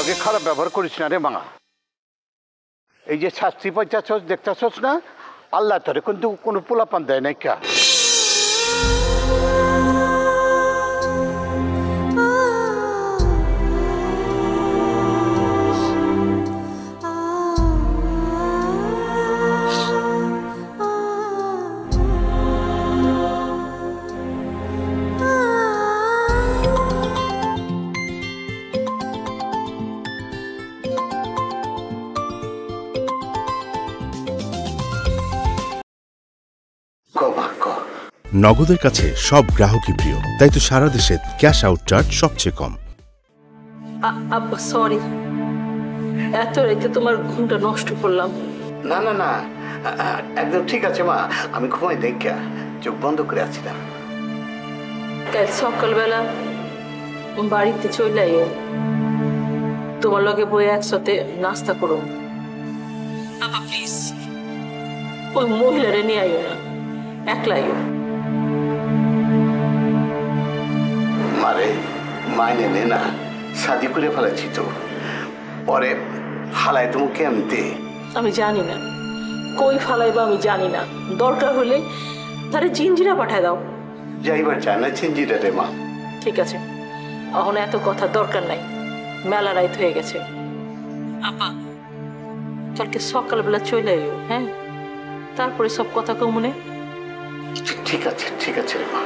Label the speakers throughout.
Speaker 1: লগে খারাপ ব্যবহার করিস না রে মা। এই যে শাস্তি পাইতেছস দেখতেছস না, আল্লাহ তোরে কিন্তু কোনো পোলাপান দেয় নাই কা।
Speaker 2: নগদের কাছে সব গ্রাহকই প্রিয়, তাই তো সারা দেশে ক্যাশ আউট চার্জ সবচেয়ে কম।
Speaker 3: সরি, এত রাতে তোমার ঘুমটা নষ্ট করলাম।
Speaker 1: না না না, একদম ঠিক আছে মা, আমি ঘুমাই দেখা চোখ বন্ধ করে আছিলাম।
Speaker 3: কাল সকালবেলা বাড়িতে চলে আইও, তোমার লগে বই একসাথে নাস্তা করো। আপা প্লিজ ওই মহিলারে নিয়ে আইও না, একলা আইও।
Speaker 1: মারে মাইনে নে না, শাদি করে ফেলেছি তো, পরে হালায় তুমি কেমতে?
Speaker 3: আমি জানি না কই ফালাইবা, আমি জানি না। দরকার হলে তারে জিঞ্জিরা পাঠায় দাও।
Speaker 1: যাইবার চায় না চিঞ্জিটা রে মা।
Speaker 3: ঠিক আছে, এখন এত কথা দরকার নাই, মেলা রাত হয়ে গেছে। আপা কালকে সকালবেলা চলে আইও, হ্যাঁ? তারপরে সব কথা কেউ মনে।
Speaker 1: ঠিক আছে ঠিক আছে রে মা।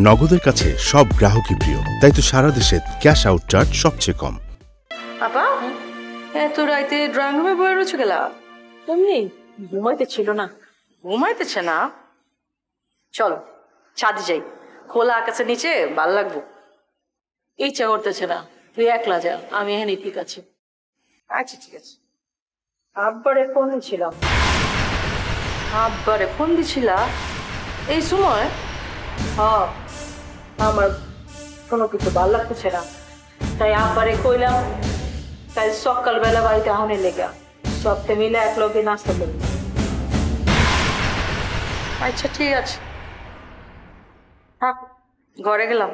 Speaker 2: নগদের কাছে সব গ্রাহকই প্রিয়, তাই তো সারা দেশে ক্যাশ আউট চার্জ সবচেয়ে কম।
Speaker 4: আপা এত রাইতে ড্রয়িং রুমে বয়ে রয়েছে গেলা?
Speaker 3: এমনি ঘুমাইতে ছিল না।
Speaker 4: ঘুমাইতেছে না? চলো ছাদে যাই, খোলা আকাশের নিচে ভাল লাগবো।
Speaker 3: ইচ্ছা করতেছে না, তুই একলা যা, আমি এখানে ঠিক আছে।
Speaker 4: আচ্ছা ঠিক আছে।
Speaker 3: আব্বারে ফোন দিছিলাম।
Speaker 4: আব্বারে ফোন দিছিলা এই সময়?
Speaker 3: হ্যাঁ, আমার কোনো কিছু ভাল লাগতেছে না, তাই আব্বারে কইলাম তাই সকালবেলা বাড়িতে আহনে লেগা সবটা মিলে এক লগে নাস্তা করি।
Speaker 4: আচ্ছা ঠিক আছে, থাক ঘরে গেলাম।